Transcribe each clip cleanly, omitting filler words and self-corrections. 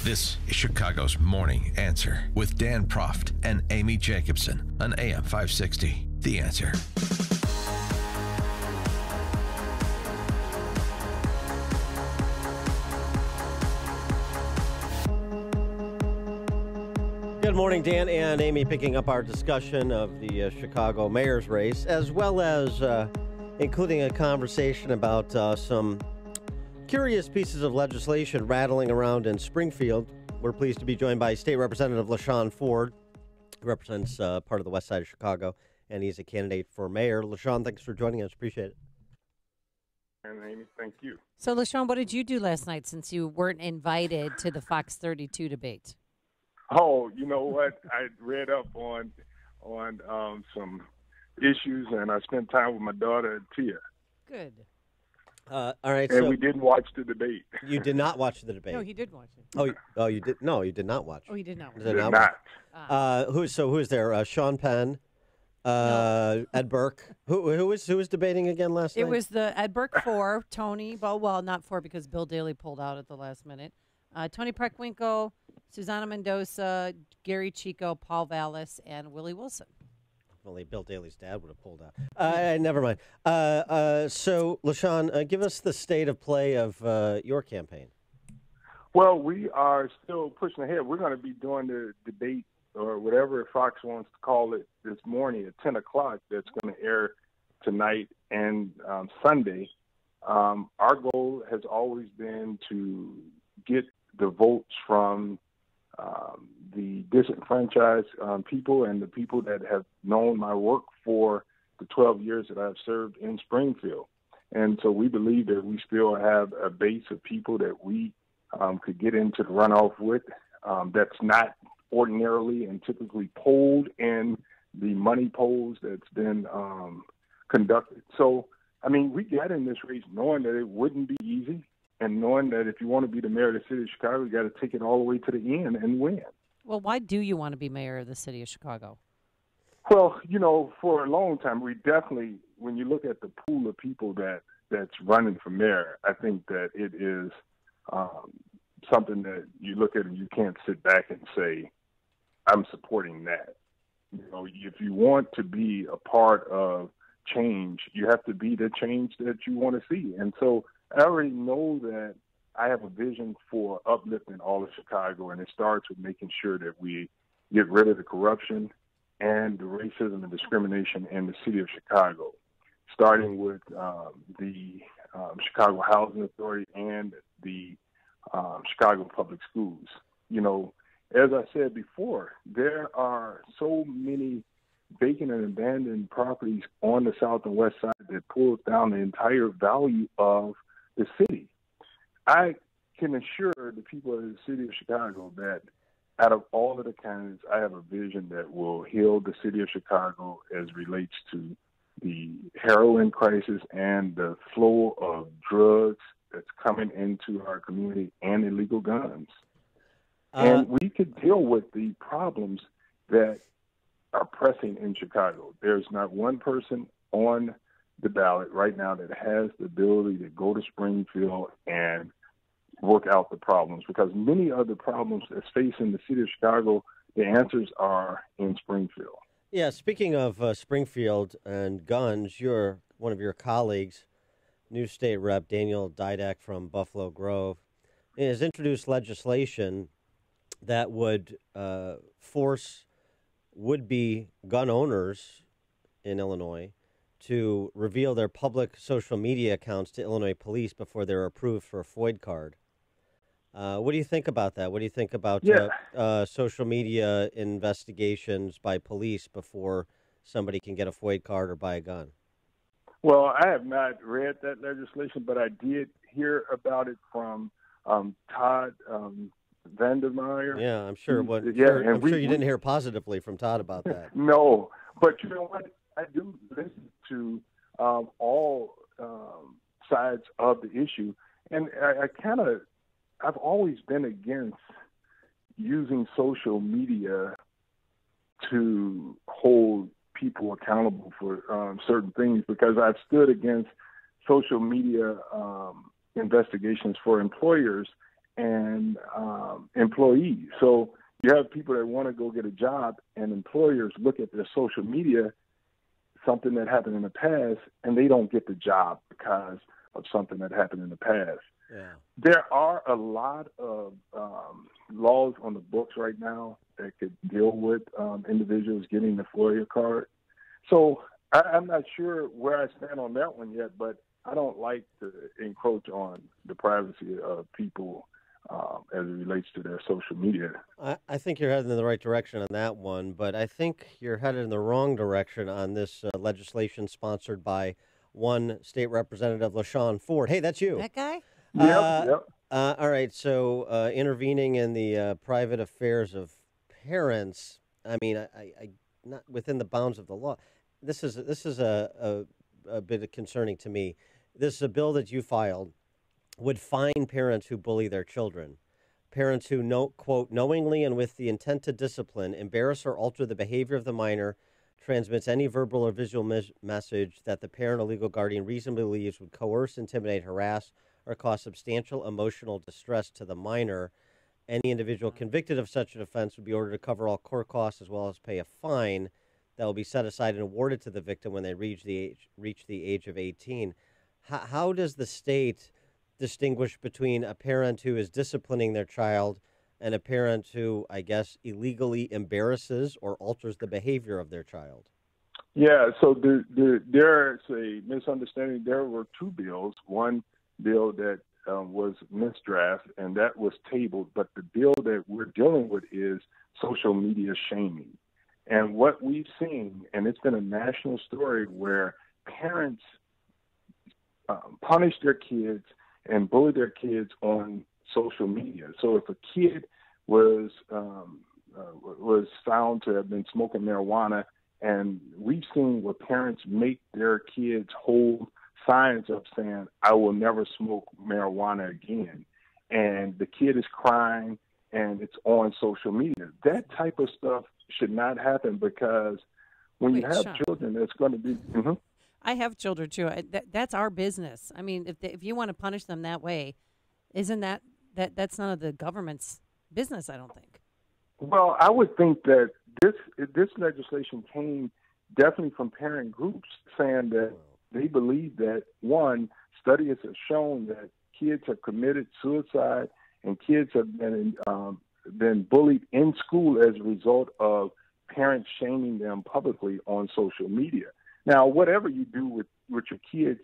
This is Chicago's Morning Answer with Dan Proft and Amy Jacobson on AM 560. The Answer. Good morning, Dan and Amy, picking up our discussion of the Chicago mayor's race, as well as including a conversation about some curious pieces of legislation rattling around in Springfield. We're pleased to be joined by State Representative LaShawn Ford, who represents part of the west side of Chicago, and he's a candidate for mayor. LaShawn, thanks for joining us. Appreciate it. And Amy, thank you. So, LaShawn, what did you do last night since you weren't invited to the Fox 32 debate? Oh, you know what? I read up on some issues, and I spent time with my daughter, Tia. Good. All right. And so we didn't watch the debate. You did not watch the debate. No, he did watch it. Oh, you did. No, you did not watch. Oh, he did not watch Did it. not. Who's there? Sean Penn, Ed Burke. Who was debating again last night? It was the Ed Burke 4, Tony. Well, not 4 because Bill Daley pulled out at the last minute. Tony Preckwinkle, Susana Mendoza, Gary Chico, Paul Vallis, and Willie Wilson. Only Bill Daley's dad would have pulled out. Never mind. So, LaShawn, give us the state of play of your campaign. Well, we are still pushing ahead. We're going to be doing the debate, or whatever Fox wants to call it, this morning at 10 o'clock. That's going to air tonight and Sunday. Our goal has always been to get the votes from the disenfranchised people and the people that have known my work for the 12 years that I've served in Springfield. And so we believe that we still have a base of people that we could get into the runoff with that's not ordinarily and typically polled in the money polls that's been conducted. So, I mean, we got in this race knowing that it wouldn't be easy, and knowing that if you want to be the mayor of the city of Chicago, you got to take it all the way to the end and win. Well, why do you want to be mayor of the city of Chicago? Well, you know, for a long time, we definitely, when you look at the pool of people that's running for mayor, I think that it is something that you look at and you can't sit back and say, I'm supporting that. You know, if you want to be a part of change, you have to be the change that you want to see. And so I already know that I have a vision for uplifting all of Chicago, and it starts with making sure that we get rid of the corruption and the racism and discrimination in the city of Chicago, starting with the Chicago Housing Authority and the Chicago Public Schools. You know, as I said before, there are so many vacant and abandoned properties on the south and west side that pulls down the entire value of the city. I can assure the people of the city of Chicago that out of all of the candidates, I have a vision that will heal the city of Chicago as relates to the heroin crisis and the flow of drugs that's coming into our community and illegal guns. And we could deal with the problems that are pressing in Chicago. There's not one person on the ballot right now that has the ability to go to Springfield and work out the problems, because many of the problems that's facing the city of Chicago, the answers are in Springfield. Yeah, speaking of Springfield and guns, one of your colleagues, new state rep Daniel Didak from Buffalo Grove, has introduced legislation that would force would-be gun owners in Illinois to reveal their public social media accounts to Illinois police before they're approved for a FOID card. What do you think about that? What do you think about social media investigations by police before somebody can get a FOID card or buy a gun? Well, I have not read that legislation, but I did hear about it from Todd Vandermeer. Yeah, I'm sure. I'm sure you didn't hear positively from Todd about that. No, but you know what? I do listen to all sides of the issue, and I've always been against using social media to hold people accountable for certain things, because I've stood against social media investigations for employers and employees. So you have people that want to go get a job, and employers look at their social media, something that happened in the past, and they don't get the job because of something that happened in the past. Yeah. There are a lot of laws on the books right now that could deal with individuals getting the FOIA card. So I'm not sure where I stand on that one yet, but I don't like to encroach on the privacy of people as it relates to their social media. I think you're heading in the right direction on that one, but I think you're headed in the wrong direction on this legislation sponsored by one state representative, LaShawn Ford. Hey, that's you. That guy? Yep. All right, so intervening in the private affairs of parents, I mean, I not within the bounds of the law. This is a bit concerning to me. This is a bill that you filed would fine parents who bully their children. Parents who, quote, knowingly and with the intent to discipline, embarrass or alter the behavior of the minor, transmits any verbal or visual message that the parent or legal guardian reasonably believes would coerce, intimidate, harass, or cause substantial emotional distress to the minor. Any individual convicted of such an offense would be ordered to cover all court costs as well as pay a fine that will be set aside and awarded to the victim when they reach the age of 18. How does the state distinguish between a parent who is disciplining their child and a parent who, I guess, illegally embarrasses or alters the behavior of their child? Yeah, so there's a misunderstanding. There were two bills. One bill that was misdrafted, and that was tabled. But the bill that we're dealing with is social media shaming. And what we've seen, and it's been a national story where parents punish their kids and bully their kids on social media. So if a kid was found to have been smoking marijuana, and we've seen where parents make their kids hold signs up saying, "I will never smoke marijuana again," and the kid is crying, and it's on social media. That type of stuff should not happen, because when you have Sean, children, it's going to be. Mm-hmm. I have children too. That's our business. I mean, if you want to punish them that way, isn't that's none of the government's business? I don't think. Well, I would think that this legislation came definitely from parent groups saying that they believe that, one, studies have shown that kids have committed suicide and kids have been bullied in school as a result of parents shaming them publicly on social media. Now, whatever you do with your kids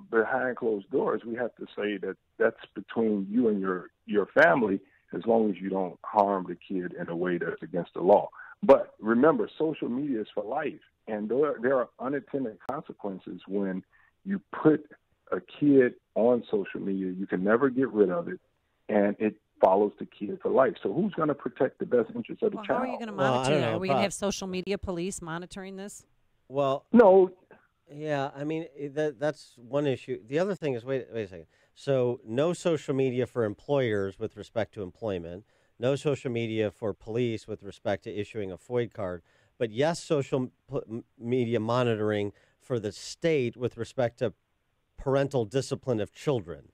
behind closed doors, we have to say that that's between you and your family, as long as you don't harm the kid in a way that's against the law. But remember, social media is for life, and there are unintended consequences when you put a kid on social media. You can never get rid of it, and it follows the kid for life. So who's going to protect the best interest of the child? How are you going to monitor that? Are we going to have Bob. social media police monitoring this? Well, No. yeah, I mean, that's one issue. The other thing is, wait a second. So no social media for employers with respect to employment, no social media for police with respect to issuing a FOID card, but yes, social media monitoring for the state with respect to parental discipline of children.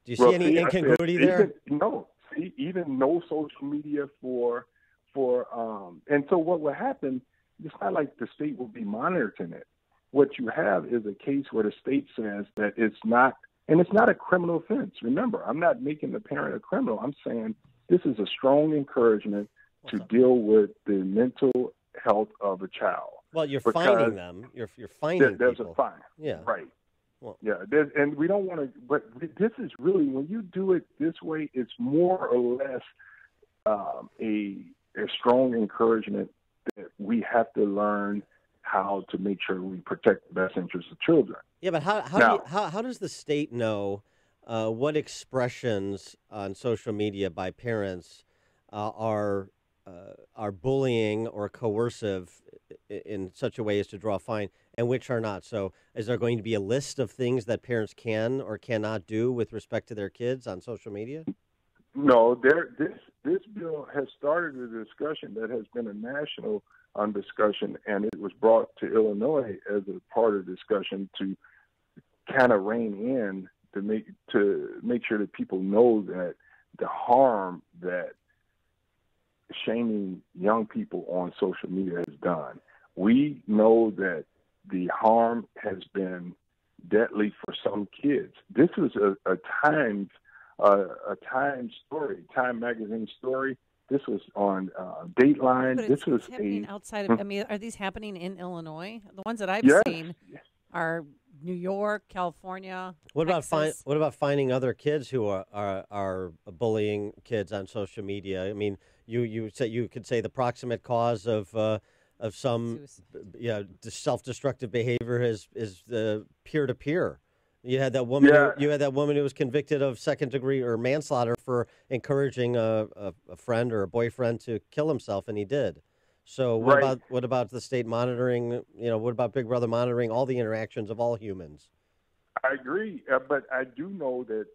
Do you see any incongruity there? Even no social media for and so what will happen, it's not like the state will be monitoring it. What you have is a case where the state says that it's not, and it's not a criminal offense. Remember, I'm not making the parent a criminal. I'm saying this is a strong encouragement to deal with the mental health of a child. Well, you're fining them. You're fining there's people. a fine. Yeah. Right. Well, yeah, and we don't want to, but this is really, when you do it this way, it's more or less a strong encouragement that we have to learn how to make sure we protect the best interests of children. yeah, but how does the state know what expressions on social media by parents are bullying or coercive in such a way as to draw a fine, and which are not? So is there going to be a list of things that parents can or cannot do with respect to their kids on social media? No, this bill has started a discussion that has been a national discussion, and it was brought to Illinois as a part of the discussion to kind of rein in to make sure that people know that the harm that shaming young people on social media has done. We know that the harm has been deadly for some kids. This is a Time story, Time magazine story. This was on Dateline. But This was it's happening outside of. I mean, are these happening in Illinois? The ones that I've yes. seen are New York, California. What about Texas. what about finding other kids who are bullying kids on social media? I mean, you could say the proximate cause of some self-destructive behavior is the peer-to-peer. You had that woman. Yeah. You had that woman who was convicted of second-degree or manslaughter for encouraging a friend or a boyfriend to kill himself, and he did. So what about the state monitoring? What about Big Brother monitoring all the interactions of all humans? I agree, but I do know that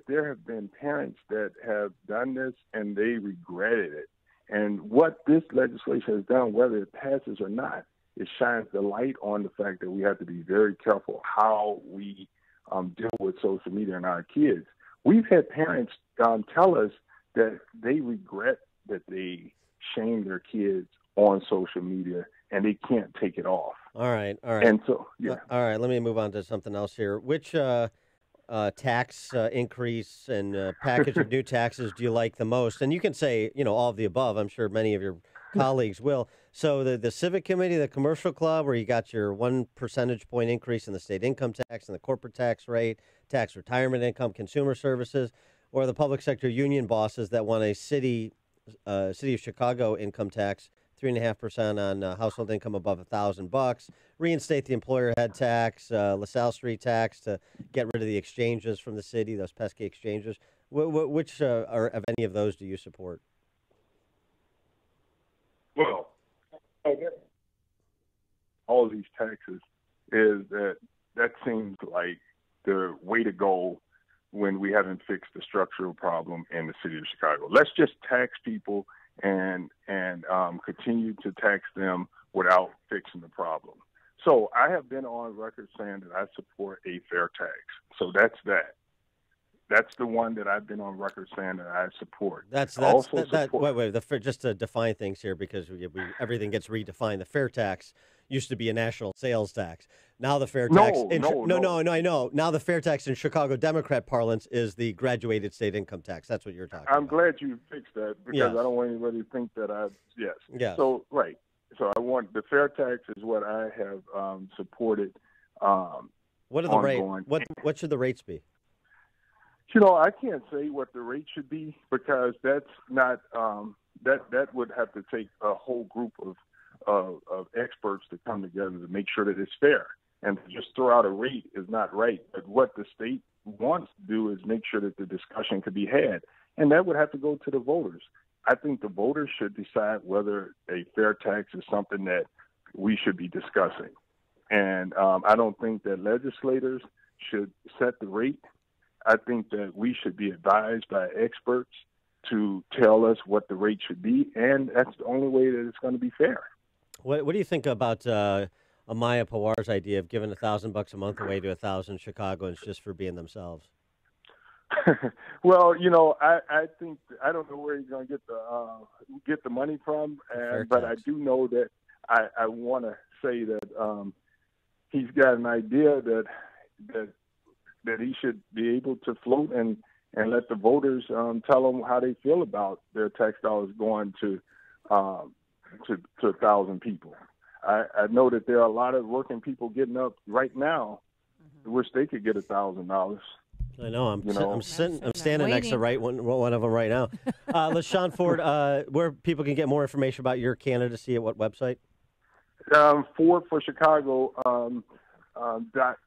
there have been parents that have done this and they regretted it. And what this legislation has done, whether it passes or not, it shines the light on the fact that we have to be very careful how we deal with social media and our kids. We've had parents tell us that they regret that they shame their kids on social media and they can't take it off. All right. And so, yeah. All right, let me move on to something else here. Which tax increase and package of new taxes do you like the most? And you can say, all of the above. I'm sure many of your colleagues will. So the Civic Committee, the Commercial Club, where you got your 1 percentage point increase in the state income tax and the corporate tax rate, tax retirement income, consumer services, or the public sector union bosses that want a city of Chicago income tax, 3.5% on household income above $1,000, reinstate the employer head tax, LaSalle Street tax to get rid of the exchanges from the city, those pesky exchanges. Which of any of those do you support? Well, all of these taxes is that seems like the way to go when we haven't fixed the structural problem in the city of Chicago. Let's just tax people and continue to tax them without fixing the problem. So I have been on record saying that I support a fair tax. So that's that. That's the one that I've been on record saying that I support. Just to define things here, because everything gets redefined. The fair tax used to be a national sales tax. Now the fair tax I know. Now the fair tax in Chicago Democrat parlance is the graduated state income tax. That's what you're talking about. I'm glad you fixed that because I don't want anybody to think that Yeah. So right. So I want the fair tax is what I have supported. What are the rates? What should the rates be? I can't say what the rate should be because that's not that would have to take a whole group of experts to come together to make sure that it's fair. And to just throw out a rate is not right. But what the state wants to do is make sure that the discussion could be had, and that would have to go to the voters. I think the voters should decide whether a fair tax is something that we should be discussing. And I don't think that legislators should set the rate. I think that we should be advised by experts to tell us what the rate should be, and that's the only way that it's going to be fair. What do you think about Amaya Pawar's idea of giving $1,000 a month away to 1,000 Chicagoans just for being themselves? Well, I think I don't know where he's going to get the money from, but I do know that I want to say that he's got an idea that he should be able to float and let the voters tell them how they feel about their tax dollars going to 1,000 people. I know that there are a lot of working people getting up right now, wish they could get $1,000. I know. I'm standing next to one of them right now. LaShawn Ford, where people can get more information about your candidacy at what website? Ford for Chicago.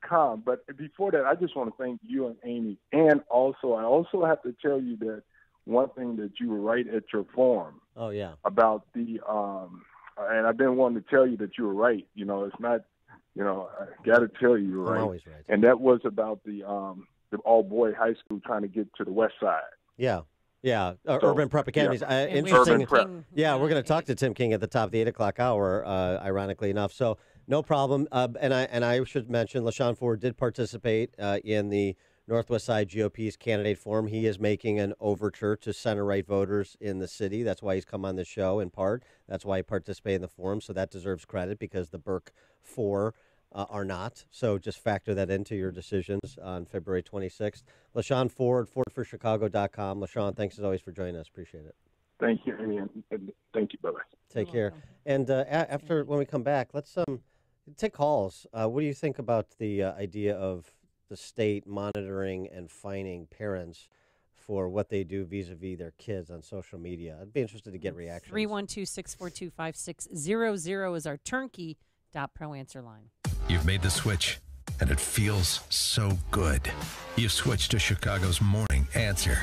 .com. But before that, I just want to thank you and Amy. And also, I also have to tell you that one thing that you were right at your forum. Oh, yeah. About the, and I've been wanting to tell you that you were right. It's not, I got to tell you you're right. I'm always right. And that was about the all-boy high school trying to get to the west side. Yeah. Yeah, Urban Prep Academies. Yeah. Interesting. Yeah, we're going to talk to Tim King at the top of the 8 o'clock hour, ironically enough. So no problem. And I should mention, LaShawn Ford did participate in the Northwest Side GOP's candidate for him. He is making an overture to center-right voters in the city. That's why he's come on the show, in part. That's why he participated in the forum, so that deserves credit because the Burke Four are not. So just factor that into your decisions on February 26th. LaShawn Ford, FordForChicago.com. LaShawn, thanks as always for joining us. Appreciate it. Thank you, Amy, and thank you. Bye-bye. Take care. And after, when we come back, let's take calls. What do you think about the idea of the state monitoring and fining parents for what they do vis-a-vis their kids on social media? I'd be interested to get reactions. 312-642-5600 is our turnkey.pro answer line. You've made the switch, and it feels so good. You've switched to Chicago's Morning Answer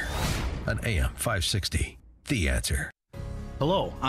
on AM 560. The Answer. Hello,